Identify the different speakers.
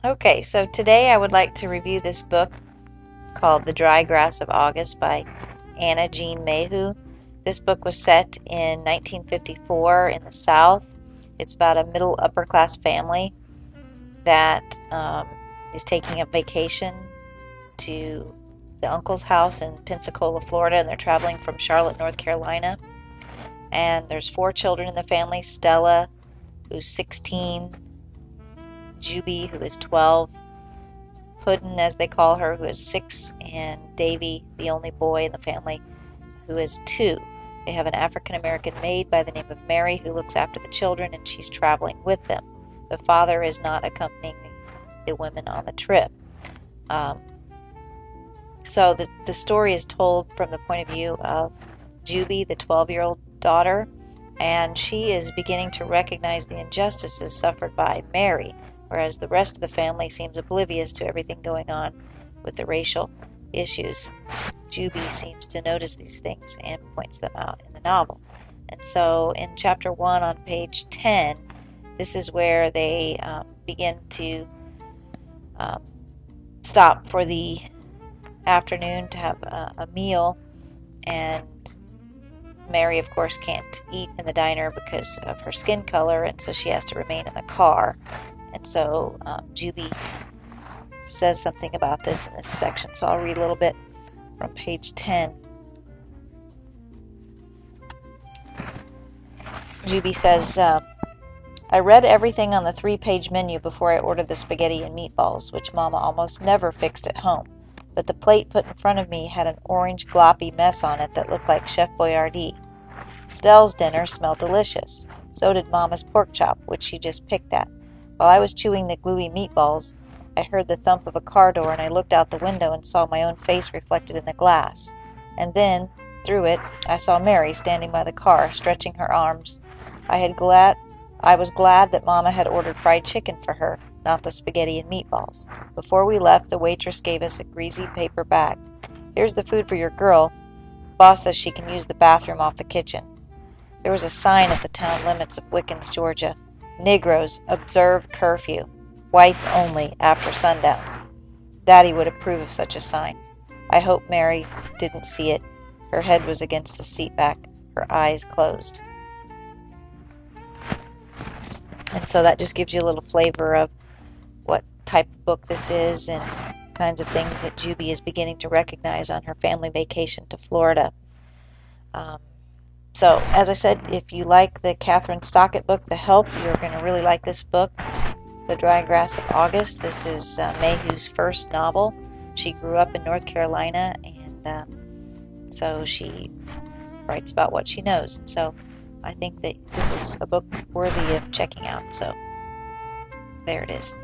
Speaker 1: Okay, so today I would like to review this book called The Dry Grass of August by Anna Jean Mayhew. This book was set in 1954 in the South. It's about a middle upper class family that is taking a vacation to the uncle's house in Pensacola, Florida, and they're traveling from Charlotte, North Carolina. And there's 4 children in the family: Stella, who's 16, Juby, who is 12, Puddin, as they call her, who is 6, and Davy, the only boy in the family, who is 2. They have an African-American maid by the name of Mary who looks after the children, and she's traveling with them. The father is not accompanying the women on the trip. So the story is told from the point of view of Juby, the 12-year-old daughter, and she is beginning to recognize the injustices suffered by Mary, whereas the rest of the family seems oblivious to everything going on with the racial issues. Juby seems to notice these things and points them out in the novel. And so in chapter 1 on page 10, this is where they begin to stop for the afternoon to have a meal, and Mary, of course, can't eat in the diner because of her skin color, and so she has to remain in the car. And so Juby says something about this in this section, so I'll read a little bit from page 10. Juby says, I read everything on the 3-page menu before I ordered the spaghetti and meatballs, which Mama almost never fixed at home. But the plate put in front of me had an orange gloppy mess on it that looked like Chef Boyardee. Stell's dinner smelled delicious. So did Mama's pork chop, which she just picked at. While I was chewing the gluey meatballs, I heard the thump of a car door, and I looked out the window and saw my own face reflected in the glass. And then, through it, I saw Mary standing by the car, stretching her arms. I was glad that Mama had ordered fried chicken for her, not the spaghetti and meatballs. Before we left, the waitress gave us a greasy paper bag. Here's the food for your girl. Boss says she can use the bathroom off the kitchen. There was a sign at the town limits of Wickens, Georgia. Negroes, observe curfew. Whites only, after sundown. Daddy would approve of such a sign. I hope Mary didn't see it. Her head was against the seat back, her eyes closed. And so that just gives you a little flavor of what type of book this is and kinds of things that Juby is beginning to recognize on her family vacation to Florida. So, as I said, if you like the Catherine Stockett book, The Help, you're going to really like this book, The Dry Grass of August. This is Mayhew's first novel. She grew up in North Carolina, and so she writes about what she knows. So I think that this is a book worthy of checking out. So there it is.